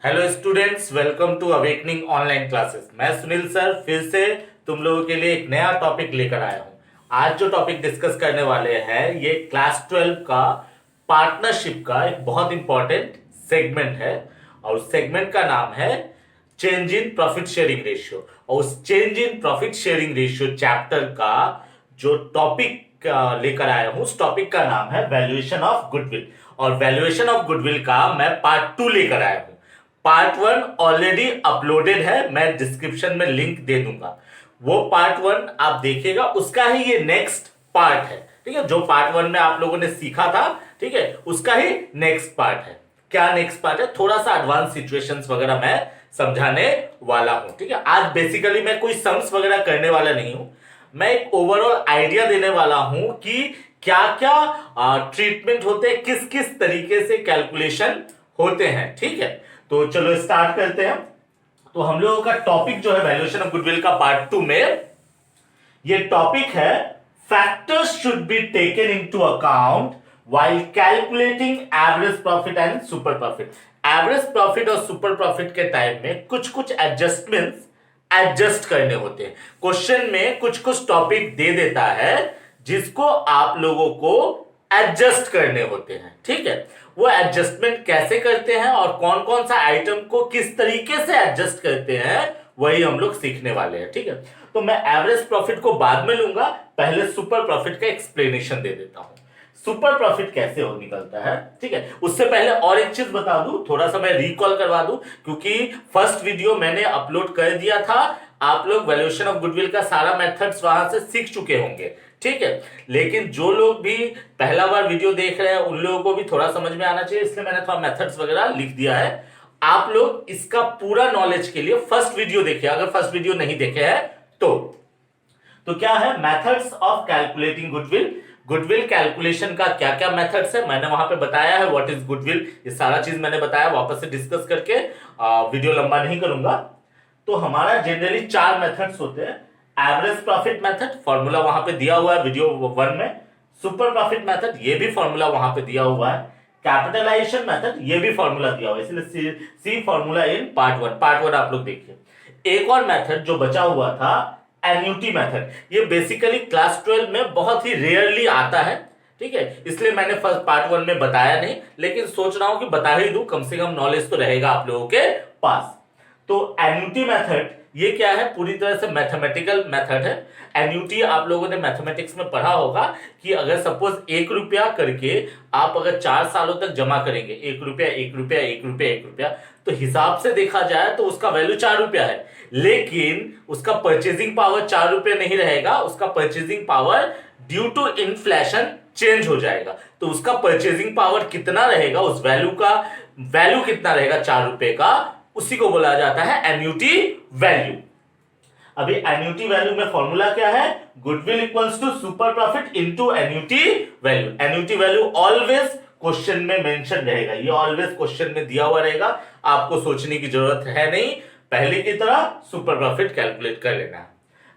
Hello students, welcome to Awakening online classes. मैं Sunil sir फिर से तुम लोगों के लिए एक नया टॉपिक लेकर आया हूं। आज जो टॉपिक डिस्कस करने वाले हैं ये क्लास 12 का पार्टनरशिप का एक बहुत इंपॉर्टेंट सेगमेंट है और उस सेगमेंट का नाम है change in profit sharing ratio. और उस change in profit sharing ratio chapter का जो टॉपिक लेकर आया हूं उस टॉपिक का नाम है वैल्यूएशन ऑफ गुडविल। और वैल्यूएशन ऑफ गुडविल का मैं पार्ट 2 लेकर आया हूं। पार्ट 1 ऑलरेडी अपलोडेड है, मैं डिस्क्रिप्शन में लिंक दे दूंगा। वो पार्ट 1 आप देखिएगा, उसका ही ये नेक्स्ट पार्ट है। ठीक है, जो पार्ट 1 में आप लोगों ने सीखा था, ठीक है, उसका ही नेक्स्ट पार्ट है। क्या नेक्स्ट पार्ट है? थोड़ा सा एडवांस सिचुएशंस वगैरह मैं समझाने वाला हूं। ठीक है, आज बेसिकली मैं कोई सम्स वगैरह करने वाला नहीं हूं। मैं एक ओवरऑल आइडिया देने वाला हूं कि क्या क्या ट्रीटमेंट होते हैं, किस किस तरीके से कैलकुलेशन होते हैं। ठीक है, तो चलो स्टार्ट करते हैं। तो हम लोगों का टॉपिक जो है वैल्यूएशन ऑफ गुडविल का पार्ट 2 में ये टॉपिक है factors should be taken into account while calculating average profit and super profit. Average profit और सुपर प्रॉफिट के टाइम में कुछ कुछ एडजस्टमेंट्स एडजस्ट करने होते हैं। क्वेश्चन में कुछ कुछ टॉपिक दे देता है जिसको आप लोगों को एडजस्ट करने होते हैं। ठीक है, वो एडजस्टमेंट कैसे करते हैं और कौन कौन सा आइटम को किस तरीके से एडजस्ट करते हैं वही हम लोग सीखने वाले हैं। ठीक है, तो मैं एवरेज प्रॉफिट को बाद में लूंगा, पहले सुपर प्रॉफिट का एक्सप्लेनेशन दे देता हूं। सुपर प्रॉफिट कैसे हो निकलता है। ठीक है, उससे पहले और एक चीज बता दूं, थोड़ा सा मैं रिकॉल करवा दूं, क्योंकि फर्स्ट वीडियो मैंने अपलोड कर दिया था। आप लोग वैल्यूएशन ऑफ गुडविल का सारा मेथड्स वहां से सीख चुके होंगे। ठीक है, लेकिन जो लोग भी पहला बार वीडियो देख रहे हैं उन लोगों को भी थोड़ा समझ में आना चाहिए, इसलिए मैंने थोड़ा मेथड्स वगैरह लिख दिया है। आप लोग इसका पूरा नॉलेज के लिए फर्स्ट वीडियो देखिए, अगर फर्स्ट वीडियो नहीं देखे हैं तो क्या है methods of calculating goodwill. Goodwill calculation का क्या क्या मेथड्स है मैंने वहां पे बताया है। व्हाट इज गुडविल, ये सारा चीज मैंने बताया, वापस से डिस्कस करके वीडियो लंबा नहीं करूंगा। तो हमारा जनरली 4 मेथड्स होते हैं। एवरेज प्रॉफिट मेथड, फॉर्मूला वहां पे दिया हुआ है वीडियो 1 में। सुपर प्रॉफिट मेथड, ये भी फॉर्मूला वहां पे दिया हुआ है। कैपिटलाइजेशन मेथड, ये भी फॉर्मूला दिया हुआ है, इसलिए सी फॉर्मूला इन पार्ट 1। पार्ट 1 आप लोग देखिए। एक और मेथड जो बचा हुआ था एन्युटी मेथड, ये बेसिकली क्लास 12 में बहुत ही रेयरली आता है। ठीक है, इसलिए मैंने फर्स्ट पार्ट 1 में बताया नहीं, लेकिन सोच रहा हूं कि बता ही दूं, कम से कम नॉलेज तो रहेगा आप लोगों के पास। तो एन्युटी मेथड ये क्या है, पूरी तरह से मैथमेटिकल मेथड है। एन्युटी आप लोगों ने मैथमेटिक्स में पढ़ा होगा कि अगर सपोज 1 रुपया करके आप अगर 4 सालों तक जमा करेंगे, 1 रुपया 1 रुपया 1 रुपया 1 रुपया, तो हिसाब से देखा जाए तो उसका वैल्यू 4 रुपया है, लेकिन उसका परचेजिंग पावर 4 रुपये नहीं रहेगा। उसका purchasing power due to inflation change हो जाएगा। तो उसका परचेजिंग पावर कितना रहेगा, उस वैल्यू का वैल्यू कितना रहेगा 4 रुपए का, उसी को बोला जाता है एन्युटी वैल्यू। अभी एन्युटी वैल्यू में फॉर्मूला क्या है, goodwill equals to super profit into annuity value. Annuity value always question में मेंशन रहेगा, ये ऑलवेज क्वेश्चन में दिया हुआ रहेगा, आपको सोचने की जरूरत है नहीं, पहले की तरह सुपर प्रॉफिट कैलकुलेट कर लेना है।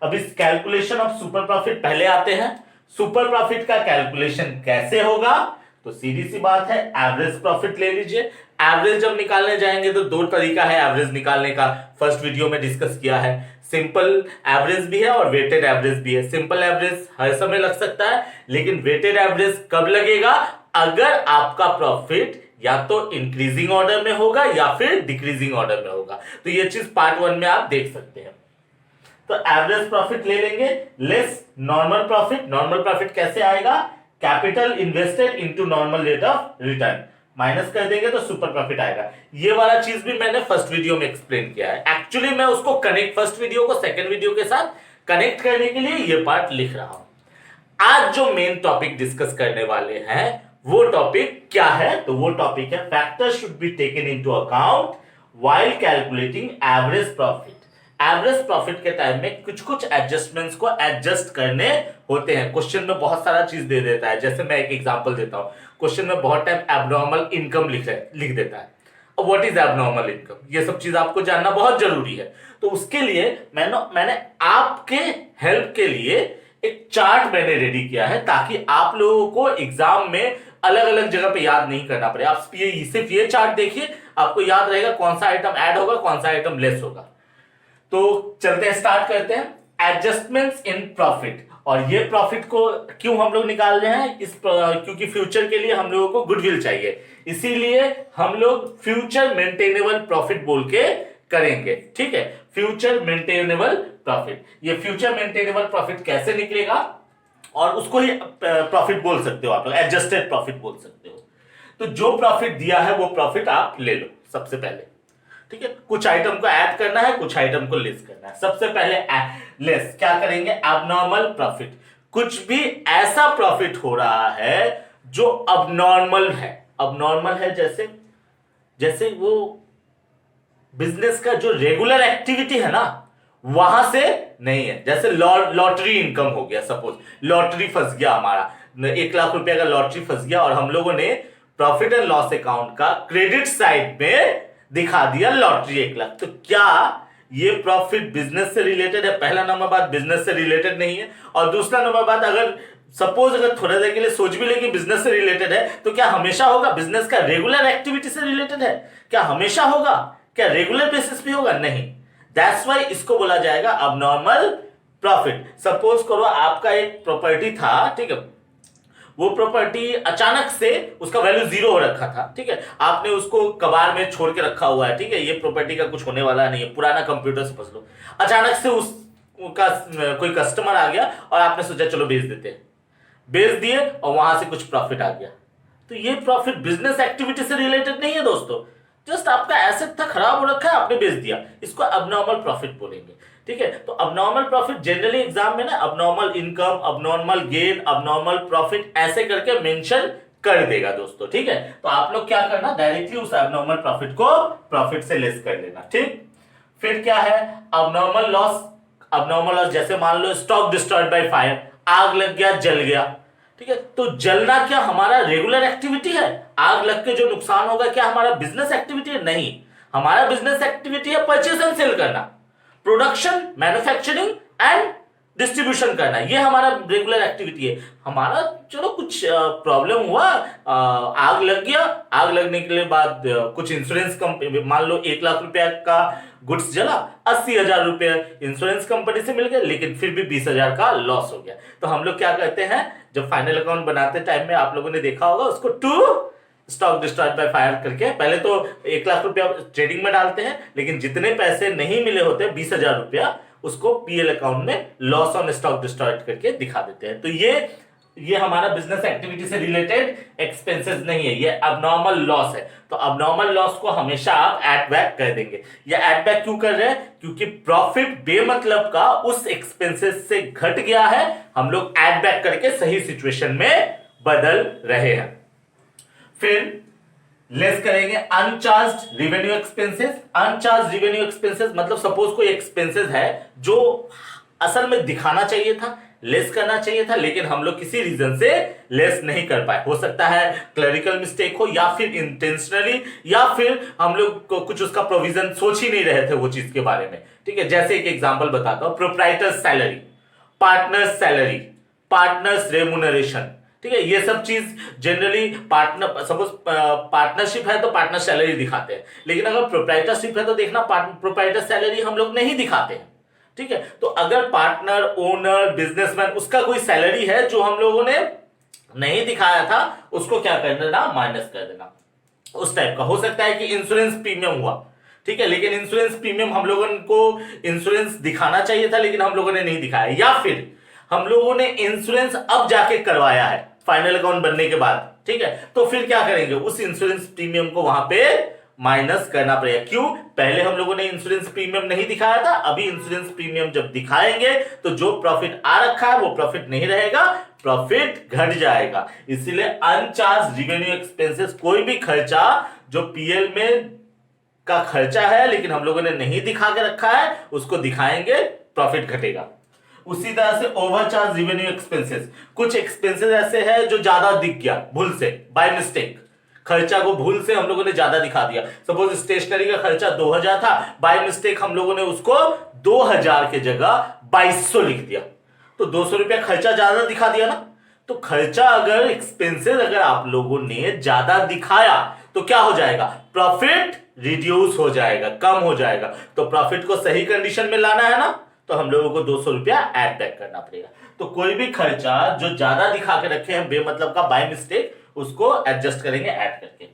अब इस कैलकुलेशन ऑफ सुपर प्रॉफिट पहले आते हैं। सुपर प्रॉफिट का कैलकुलेशन कैसे होगा, तो सीधी सी बात है, एवरेज प्रॉफिट ले लीजिए। एवरेज जब निकालने जाएंगे तो 2 तरीका है एवरेज निकालने का, फर्स्ट वीडियो में डिस्कस किया है। सिंपल एवरेज भी है और वेटेड एवरेज भी है। सिंपल एवरेज हर समय लग सकता है, लेकिन वेटेड एवरेज कब लगेगा, अगर आपका प्रॉफिट या तो इंक्रीजिंग ऑर्डर में होगा या फिर डिक्रीजिंग ऑर्डर में होगा। तो ये चीज पार्ट 1 में आप देख सकते हैं। तो एवरेज प्रॉफिट ले लेंगे less normal profit. Normal profit कैसे आएगा, capital invested into normal rate of return, minus कर देंगे तो सुपर प्रॉफिट आएगा। ये वाला चीज भी मैंने फर्स्ट वीडियो में एक्सप्लेन किया है। एक्चुअली मैं उसको कनेक्ट, फर्स्ट वीडियो को सेकंड वीडियो के साथ कनेक्ट करने के लिए ये पार्ट लिख रहा हूं। आज जो मेन टॉपिक डिस्कस करने वाले हैं वो टॉपिक क्या है, तो वो टॉपिक है factors should be taken into account while calculating average profit. Average profit के टाइम में कुछ कुछ एडजस्टमेंट्स को एडजस्ट करने होते हैं। क्वेश्चन में बहुत सारा चीज दे देता है, जैसे मैं एक एग्जांपल देता हूं। क्वेश्चन में बहुत टाइम एबनॉर्मल इनकम लिख देता है। अब व्हाट इज एबनॉर्मल इनकम, ये सब चीज आपको जानना बहुत जरूरी है। तो उसके लिए मैंने आपके हेल्प के लिए एक चार्ट मैंने रेडी किया है ताकि आप लोगों को एग्जाम में अलग अलग जगह पे याद नहीं करना पड़े। आप ये सिर्फ ये चार्ट देखिए, आपको याद रहेगा कौन सा आइटम ऐड होगा, कौन सा आइटम लेस होगा। तो चलते हैं, स्टार्ट करते हैं। Adjustments in profit. और ये प्रॉफिट को क्यों हम लोग निकाल रहे हैं, क्योंकि फ्यूचर के लिए हम लोगों को गुडविल चाहिए, इसीलिए हम लोग फ्यूचर मेंटेनेबल प्रॉफिट बोल के करेंगे। ठीक है, फ्यूचर मेंटेनेबल प्रॉफिट। ये फ्यूचर मेंटेनेबल प्रॉफिट कैसे निकलेगा, और उसको ही प्रॉफिट बोल सकते हो आप लोग, एडजस्टेड प्रॉफिट बोल सकते हो। तो जो प्रॉफिट दिया है वो प्रॉफिट आप ले लो सबसे पहले। ठीक है, कुछ आइटम को ऐड करना है, कुछ आइटम को लेस करना है। सबसे पहले लेस क्या करेंगे, एबनॉर्मल प्रॉफिट। कुछ भी ऐसा प्रॉफिट हो रहा है जो अबनॉर्मल है। अबनॉर्मल है जैसे जैसे वो बिजनेस का जो रेगुलर एक्टिविटी है ना, वहां से नहीं है। जैसे लॉटरी इनकम हो गया, सपोज लॉटरी फंस गया हमारा, 1 लाख रुपए का लॉटरी फंस गया, और हम लोगों ने प्रॉफिट एंड लॉस अकाउंट का क्रेडिट साइड में दिखा दिया लॉटरी 1 लाख। तो क्या ये प्रॉफिट बिजनेस से रिलेटेड है? पहला नंबर बात, बिजनेस से रिलेटेड नहीं है। और दूसरा नंबर बात, अगर सपोज अगर थोड़ा देर के लिए सोच भी ले कि बिजनेस से रिलेटेड है, तो क्या हमेशा होगा? बिजनेस का रेगुलर एक्टिविटी से रिलेटेड है, क्या हमेशा होगा? क्या रेगुलर बेसिस पे होगा? नहीं। दैट्स वाई इसको बोला जाएगा अबनॉर्मल प्रॉफिट। सपोज करो आपका एक प्रॉपर्टी था, ठीक है, वो प्रॉपर्टी अचानक से उसका वैल्यू 0 हो रखा था। ठीक है, आपने उसको कबाड़ में छोड़ के रखा हुआ है। ठीक है, ये प्रॉपर्टी का कुछ होने वाला नहीं है, पुराना कंप्यूटर समझ लो। अचानक से उसका कोई कस्टमर आ गया और आपने सोचा चलो बेच देते हैं, बेच दिए और वहां से कुछ प्रॉफिट आ गया। तो ये प्रॉफिट बिजनेस एक्टिविटी से रिलेटेड नहीं है दोस्तों, जस्ट आपका एसेट था, खराब हो रखा है, आपने बेच दिया, इसको अबनॉर्मल प्रॉफिट बोलेंगे। ठीक है, तो अबनॉर्मल प्रॉफिट जनरली एग्जाम में ना abnormal income, abnormal gain, abnormal profit ऐसे करके मेंशन कर देगा दोस्तों। ठीक है, तो आप लोग क्या करना, डायरेक्टली उस अबनॉर्मल प्रॉफिट को प्रॉफिट से लेस कर लेना। ठीक, फिर क्या है, अबनॉर्मल लॉस। अबनॉर्मल लॉस जैसे मान लो स्टॉक डिस्ट्रॉयड बाय फायर, आग लग गया, जल गया। ठीक है, तो जलना क्या हमारा रेगुलर एक्टिविटी है? आग लग के जो नुकसान होगा क्या हमारा बिजनेस एक्टिविटी है? नहीं, हमारा बिजनेस एक्टिविटी है परचेज एंड सेल करना, प्रोडक्शन, मैन्युफैक्चरिंग एंड डिस्ट्रीब्यूशन करना, ये हमारा रेगुलर एक्टिविटी है। हमारा चलो कुछ प्रॉब्लम हुआ, आग लग गया, आग लगने के बाद कुछ इंश्योरेंस कंपनी, मान लो 1 लाख रुपया का गुड्स जला, 80,000 रुपये इंश्योरेंस कंपनी से मिल गए, लेकिन फिर भी 20,000 का लॉस हो गया। तो हम लोग क्या करते हैं, जब फाइनल अकाउंट बनाते टाइम में आप लोगों ने देखा होगा, उसको to stock destroyed by fire करके पहले तो 1 लाख रुपया ट्रेडिंग में डालते हैं, लेकिन जितने पैसे नहीं मिले होते 20,000 रुपया, उसको पीएल अकाउंट में लॉस ऑन स्टॉक डिस्ट्रॉयड करके दिखा देते हैं। तो ये हमारा बिजनेस एक्टिविटी से रिलेटेड एक्सपेंसेस नहीं है, ये अबनॉर्मल लॉस है। तो अबनॉर्मल लॉस को हमेशा आप एड बैक कर देंगे। ये एड बैक क्यों कर रहे हैं? क्योंकि प्रॉफिट बेमतलब का उस एक्सपेंसेस से घट गया है, हम लोग एड बैक करके सही सिचुएशन में बदल रहे हैं। फिर लेस करेंगे uncharged revenue expenses. Uncharged revenue expenses मतलब सपोज कोई एक्सपेंसेस है जो असल में दिखाना चाहिए था, लेस करना चाहिए था, लेकिन हम लोग किसी रीजन से लेस नहीं कर पाए। हो सकता है क्लरिकल मिस्टेक हो, या फिर इंटेंशनली, या फिर हम लोग को कुछ उसका प्रोविजन सोच ही नहीं रहे थे वो चीज के बारे में। ठीक है, जैसे एक एग्जांपल बताता हूं, proprietors salary, partners salary, partners remuneration. ठीक है, ये सब चीज जनरली पार्टनर, सपोज पार्टनरशिप है तो पार्टनर सैलरी दिखाते हैं, लेकिन अगर प्रोप्राइटरशिप है तो देखना प्रोप्राइटर सैलरी हम लोग नहीं दिखाते हैं। ठीक है, तो अगर पार्टनर, ओनर, बिजनेसमैन, उसका कोई सैलरी है जो हम लोगों ने नहीं दिखाया था, उसको क्या कर देना, माइनस कर देना। उस टाइप का हो सकता है कि इंश्योरेंस प्रीमियम हुआ, ठीक है, लेकिन इंश्योरेंस प्रीमियम हम लोगों को इंश्योरेंस दिखाना चाहिए था, लेकिन हम लोगों ने नहीं दिखाया, या फिर हम लोगों ने इंश्योरेंस अब जाके करवाया है फाइनल अकाउंट बनने के बाद। ठीक है, तो फिर क्या करेंगे, उस इंश्योरेंस प्रीमियम को वहां पे माइनस करना पड़ेगा। क्यों? पहले हम लोगों ने इंश्योरेंस प्रीमियम नहीं दिखाया था, अभी इंश्योरेंस प्रीमियम जब दिखाएंगे तो जो प्रॉफिट आ रखा है वो प्रॉफिट नहीं रहेगा, प्रॉफिट घट जाएगा। इसीलिए अनचार्ज रिवेन्यू एक्सपेंसेस, कोई भी खर्चा जो पीएल में का खर्चा है लेकिन हम लोगों ने नहीं दिखा के रखा है, उसको दिखाएंगे, प्रॉफिट घटेगा। उसी तरह से ओवरचार्ज रिवेन्यू एक्सपेंसेस, कुछ एक्सपेंसेस ऐसे हैं जो ज्यादा दिख गया भूल से, बाय मिस्टेक, खर्चा को भूल से हम लोगों ने ज्यादा दिखा दिया। सपोज स्टेशनरी का खर्चा 2,000 था, बाय मिस्टेक हम लोगों ने उसको 2,000 के जगह 2,200 लिख दिया। तो 200 रुपया खर्चा ज्यादा दिखा दिया ना। तो खर्चा अगर एक्सपेंसेस अगर आप लोगों ने ज्यादा दिखाया तो क्या हो जाएगा, प्रॉफिट रिड्यूस हो जाएगा, कम हो जाएगा। तो प्रॉफिट को सही कंडीशन में लाना है ना, तो हम लोगों को 200 रुपया ऐड बैक करना पड़ेगा। तो कोई भी खर्चा जो ज्यादा दिखा के रखे हैं बेमतलब का बाय मिस्टेक, उसको एडजस्ट करेंगे ऐड करके।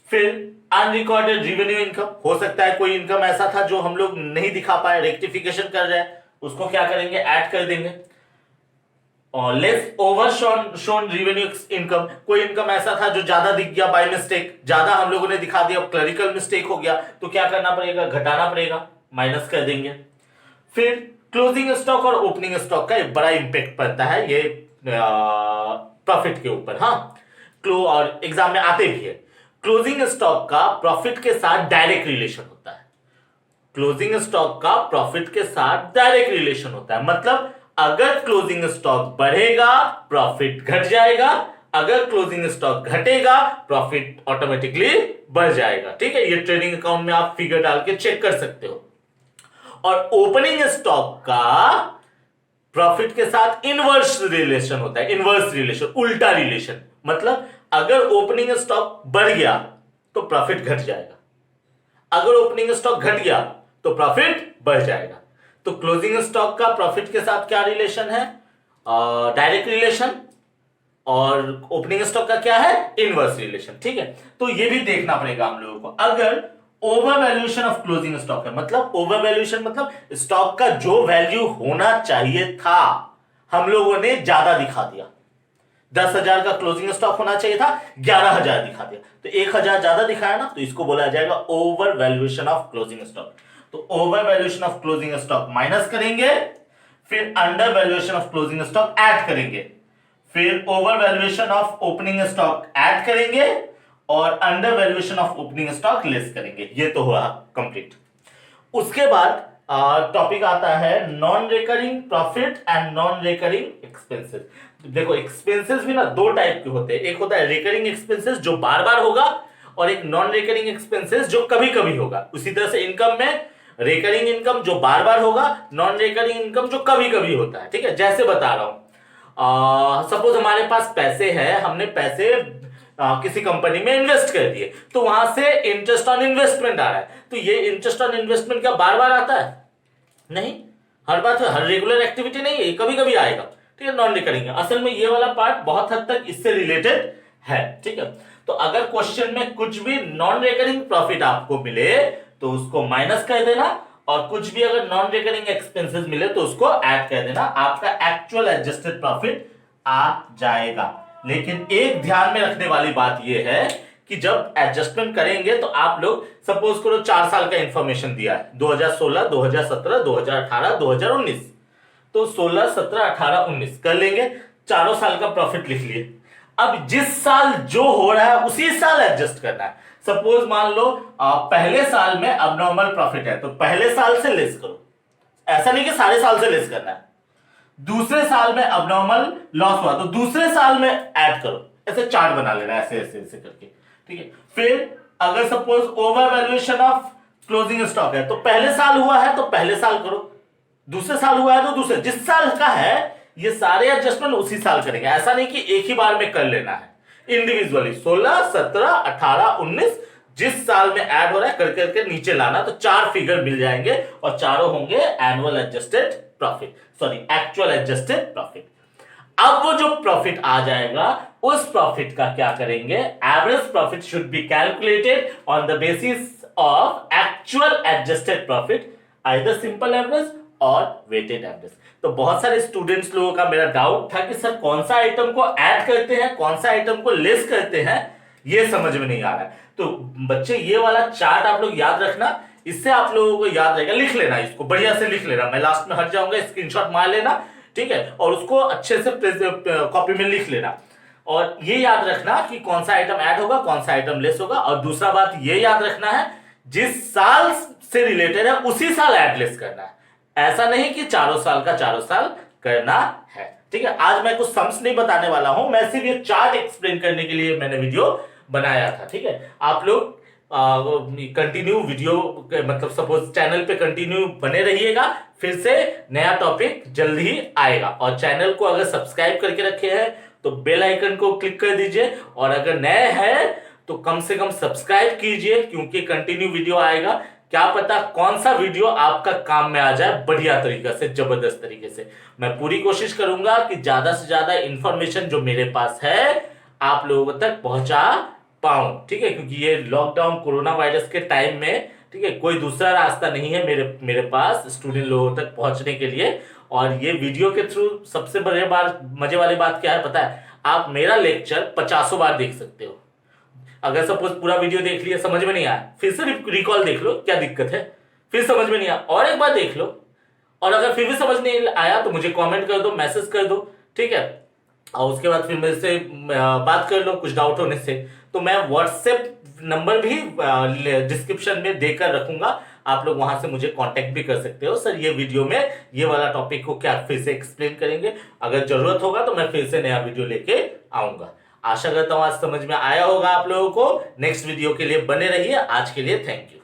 फिर अनरिकॉर्डेड रेवेन्यू इनकम, हो सकता है कोई इनकम ऐसा था जो हम लोग नहीं दिखा पाए, रेक्टिफिकेशन कर रहे हैं, उसको क्या करेंगे, ऐड कर देंगे। और less over shown revenue income, कोई इनकम ऐसा था जो ज्यादा दिख गया बाय मिस्टेक, ज्यादा हम लोगों ने दिखा दिया, क्लरिकल मिस्टेक हो गया, तो क्या करना पड़ेगा, घटाना पड़ेगा, माइनस कर देंगे। फिर क्लोजिंग स्टॉक और ओपनिंग स्टॉक का एक बड़ा इंपैक्ट पड़ता है ये प्रॉफिट के ऊपर। हाँ, क्लो और एग्जाम में आते भी है। क्लोजिंग स्टॉक का प्रॉफिट के साथ डायरेक्ट रिलेशन होता है। क्लोजिंग स्टॉक का प्रॉफिट के साथ डायरेक्ट रिलेशन होता है, मतलब अगर क्लोजिंग स्टॉक बढ़ेगा प्रॉफिट घट जाएगा, अगर क्लोजिंग स्टॉक घटेगा प्रॉफिट ऑटोमेटिकली बढ़ जाएगा। ठीक है, ये ट्रेडिंग अकाउंट में आप फिगर डाल के चेक कर सकते हो। और ओपनिंग स्टॉक का प्रॉफिट के साथ इनवर्स रिलेशन होता है, इनवर्स रिलेशन, उल्टा रिलेशन, मतलब अगर ओपनिंग स्टॉक बढ़ गया तो प्रॉफिट घट जाएगा, अगर ओपनिंग स्टॉक घट गया तो प्रॉफिट बढ़ जाएगा। तो क्लोजिंग स्टॉक का प्रॉफिट के साथ क्या रिलेशन है, डायरेक्ट रिलेशन, और ओपनिंग स्टॉक का क्या है, इनवर्स रिलेशन। ठीक है, तो ये भी देखना पड़ेगा हम लोगों को। अगर over valuation of closing stock है, मतलब ओवर वैल्यूएशन मतलब स्टॉक का जो वैल्यू होना चाहिए था हम लोगों ने ज्यादा दिखा दिया, 10,000 का क्लोजिंग स्टॉक होना चाहिए था, 11,000 दिखा दिया, तो 1,000 ज्यादा दिखाया ना, तो इसको बोला जाएगा over valuation of closing stock. तो over valuation of closing stock minus करेंगे, फिर under valuation of closing stock add करेंगे, फिर over valuation of opening stock add करेंगे, और under valuation of opening stock less करेंगे। ये तो हुआ कंप्लीट। उसके बाद टॉपिक आता है non recurring profit and non recurring expenses. देखो एक्सपेंसेस भी ना दो टाइप के होते हैं, एक होता है रिकरिंग एक्सपेंसेस जो बार बार होगा, और एक नॉन रिकरिंग एक्सपेंसेस जो कभी कभी होगा। उसी तरह से इनकम में रिकरिंग इनकम जो बार बार होगा, नॉन रिकरिंग इनकम जो कभी कभी होता है। ठीक है, जैसे बता रहा हूं, सपोज हमारे पास पैसे है, हमने पैसे किसी कंपनी में इन्वेस्ट कर दिए, तो वहां से इंटरेस्ट ऑन इन्वेस्टमेंट आ रहा है, तो ये इंटरेस्ट ऑन इन्वेस्टमेंट क्या बार बार आता है, नहीं, हर बार हर रेगुलर एक्टिविटी नहीं है, कभी कभी आएगा। ठीक है, नॉन रिकरिंग है। असल में ये वाला पार्ट बहुत हद तक इससे रिलेटेड है। ठीक है, तो अगर क्वेश्चन में कुछ भी नॉन रिकरिंग प्रॉफिट आपको मिले तो उसको माइनस कर देना, और कुछ भी अगर नॉन रिकरिंग एक्सपेंसेस मिले तो उसको ऐड कर देना, आपका एक्चुअल एडजस्टेड प्रॉफिट आ जाएगा। लेकिन एक ध्यान में रखने वाली बात यह है कि जब एडजस्टमेंट करेंगे तो आप लोग सपोज करो 4 साल का इंफॉर्मेशन दिया है, 2016, 2017, 2018, 2019, तो 16, 17, 18, 19 कर लेंगे, चारों साल का प्रॉफिट लिख लिए। अब जिस साल जो हो रहा है उसी साल एडजस्ट करना है। सपोज मान लो पहले साल में अबनॉर्मल प्रॉफिट है तो पहले साल से लेस करो, ऐसा नहीं कि सारे साल से लेस करना है। दूसरे साल में अबनॉर्मल लॉस हुआ तो दूसरे साल में ऐड करो, ऐसे चार्ट बना लेना, ऐसे ऐसे ऐसे करके। ठीक है, फिर अगर suppose over valuation of closing stock है तो पहले साल हुआ है तो पहले साल करो, दूसरे साल हुआ है तो दूसरे, जिस साल का है ये सारे एडजस्टमेंट उसी साल करेंगे। ऐसा नहीं कि एक ही बार में कर लेना है, इंडिविजुअली 16, 17, 18, 19 जिस साल में ऐड हो रहा है कर करके नीचे लाना, तो 4 फिगर मिल जाएंगे और चारों होंगे annual adjusted profit, sorry actual adjusted profit. अब वो जो प्रॉफिट आ जाएगा उस प्रॉफिट का क्या करेंगे, average profit should be calculated on the basis of actual adjusted profit, either simple average और वेटेड एवरेज। तो बहुत सारे स्टूडेंट्स लोगों का मेरा डाउट था कि सर कौन सा आइटम को ऐड करते हैं, कौन सा आइटम को लेस करते हैं, ये समझ में नहीं आ रहा है। तो बच्चे ये वाला चार्ट आप लोग याद रखना, इससे आप लोगों को याद रहेगा, लिख लेना, इसको बढ़िया से लिख लेना, मैं लास्ट में हट जाऊंगा, स्क्रीनशॉट मार लेना। ठीक है, और उसको अच्छे से कॉपी में लिख लेना, और ये याद रखना कि कौन सा आइटम ऐड होगा, कौन सा आइटम लेस होगा। और दूसरा बात ये याद रखना है जिस साल से रिलेटेड है उसी साल ऐड लेस करना है, ऐसा नहीं कि चारों साल का चारों साल करना है। ठीक है, आज मैं कुछ सम्स नहीं बताने वाला हूं, मैं सिर्फ ये चार्ट एक्सप्लेन करने के लिए मैंने वीडियो बनाया था। ठीक है, आप लोग कंटिन्यू वीडियो, मतलब सपोज चैनल पे कंटिन्यू बने रहिएगा, फिर से नया टॉपिक जल्द ही आएगा। और चैनल को अगर सब्सक्राइब करके रखे हैं तो बेल आइकन को क्लिक कर दीजिए, और अगर नए हैं तो कम से कम सब्सक्राइब कीजिए, क्योंकि कंटिन्यू वीडियो आएगा। क्या पता कौन सा वीडियो आपका काम में आ जाए बढ़िया तरीके से, जबरदस्त तरीके से। मैं पूरी कोशिश करूंगा कि ज्यादा से ज्यादा इंफॉर्मेशन जो मेरे पास है आप लोगों तक पहुंचा पाऊं, ठीक है। क्योंकि ये लॉकडाउन कोरोना वायरस के टाइम में, ठीक है, कोई दूसरा रास्ता नहीं है मेरे पास स्टूडेंट लोगों तक पहुंचने के लिए। और ये वीडियो के थ्रू सबसे बड़े बात, मजे वाली बात क्या है पता है, आप मेरा लेक्चर 50 बार देख सकते हो। अगर सपोज पूरा वीडियो देख लिया, समझ में नहीं आया, फिर से रिकॉल देख लो, क्या दिक्कत है। फिर समझ में नहीं आया और एक बार देख लो, और अगर फिर भी समझ नहीं आया तो मुझे कमेंट कर दो, मैसेज कर दो, ठीक है। और उसके बाद फिर मेरे से बात कर लो कुछ डाउट होने से। तो मैं व्हाट्सएप नंबर भी डिस्क्रिप्शन में देकर रखूंगा, आप लोग वहां से मुझे कांटेक्ट भी कर सकते हो। सर ये वीडियो में ये वाला टॉपिक को क्या फिर से एक्सप्लेन करेंगे, अगर जरूरत होगा तो मैं फिर से नया वीडियो लेके आऊंगा। आशा करता हूं आज समझ में आया होगा आप लोगों को। नेक्स्ट वीडियो के लिए बने रहिए। आज के लिए थैंक यू।